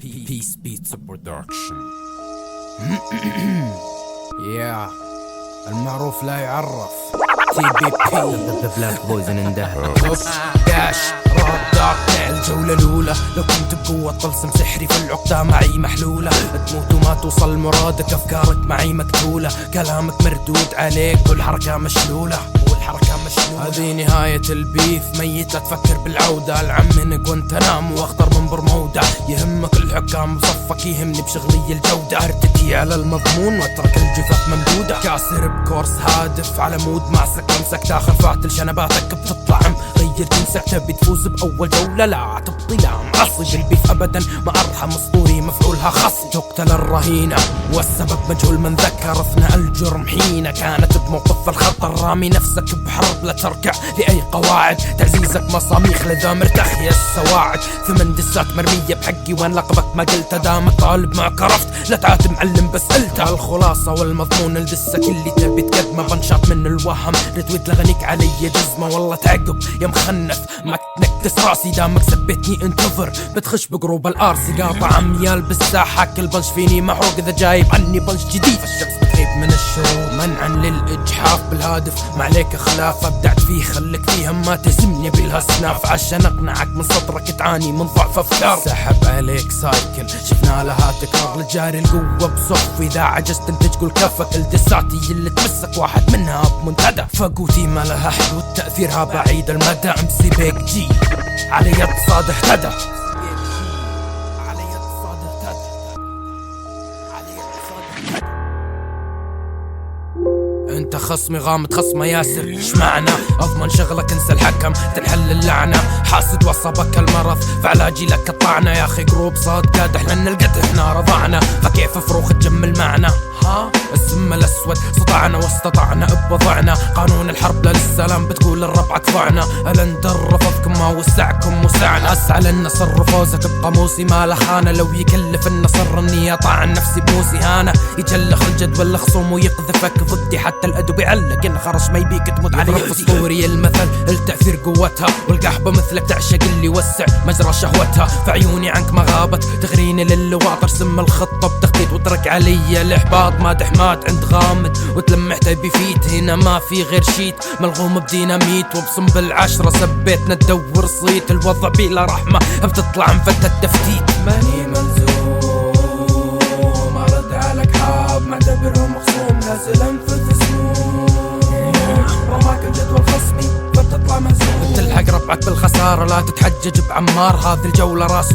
Peace Beats Production. Yeah, المعروف لا يعرف. TBP The Black Boys نندهر داش راب دارك الجولة الأولى. لو كنت بقوة طلسم سحري فالعقدة معي محلولة. تموت وما توصل مرادك، أفكارك معي مقتولة، كلامك مردود عليك والحركة مشلولة. هذه نهاية البيف، ميت لا تفكر بالعودة. العم من غوانتنامو واخطر من برمودا. يهمك الحكام بصفك، يهمني بشغلي الجودة. ارتكي على المضمون واترك الجثث ممدودة. كاسر بكورس هادف على مود مع سكرمسك، داخل فاتل شنباتك بتطلع غير جنسك. تبي تفوز بأول جولة لا تبطي لا معصي بالبيف أبدا، ما أرحم اسطوري مفعولها خصي. تقتل الرهينة والسبب مجهول من ذكر، اثناء الجرم حين كانت بموقف الخطر. رامي نفسك بحرب لا تركع لأي قواعد، تعزيزك مصاميخ لذا مرتاح يا السواعد. 8 دسات مرمية بحقي وين لقبك ما قلت، دامك طالب ما كرفت لا تعاتب معلم بس قلت. الخلاصة والمضمون الدسك اللي تبي تقدمه، بنشاط من الوهم رتويت لغنيك علي جزمة. والله تعقب يا مخنث ما تنكدس راسي، دامك سبيتني انتظر بتخش بقروب الارسي. قاطع عميال بالساحة كل بنش فيني محروق، اذا جايب عني بنش جديد فالشمس بتغيب من الشروق. منعا للاجحاف بالهادف ما عليك خلاف، ابدعت فيه خليك فيه ما تهزمني بالهسناف. عشان اقنعك من سطرك تعاني من ضعف افكار، سحب عليك سايكل شفنا لها تكرار. لجاري القوة بصف، اذا عجزت انت تقول كفك. الدساتي اللي تمسك واحد منها بمنتدى، فقوتي ما لها حدود تأثيرها بعيد المدى. امسي بيك جي على يد صاد اهتدى. انت خصمي غامض خصمه ياسر ايش معنى؟ اضمن شغلك انسى الحكم تنحل اللعنة. حاسد وصبك المرض فعلاجي لك الطعنة. يا اخي قروب صاد قادح لان القدح احنا رضعنا، فكيف فروخ تجمل معنا؟ ها السم الاسود سطعنا واستطعنا بوضعنا. قانون الحرب للسلام بتقول الربع ضعنا. الندر رفضكم ما وسعكم وسعنا. اسعى للنصر فوزك بقاموسي ما له خانة. لو يكلف النصر اني اطعن نفسي بموسي هانة. يجلخ الجدول خصوم ويقذفك ضدي، حتى الادب يعلق ان خرج ما يبيك تموت على يدي. اسطوري المثل التأثير قوتها، والقحبة مثلك تعشق اللي وسع مجرى شهوتها. فعيوني عنك ما غابت تغريني للواطر، سم الخطة بتخطيط وترك علي الاحباط. مادح مات عند غامد وتلمح تبي فيت، هنا ما في غير شيت ملغوم بديناميت. وبصم بالعشرة سبيتنا تدور صيت، الوضع بلا رحمة بتطلع مفتة التفتيت. ماني ملزوم ارد على كحاب معتبرهم مخصوم، نازل انفذ سموم. رماك الجدول خصمي فبتطلع مهزوم. تلحق ربعك بالخسارة لا تتحجج بعمار، هذه الجولة راس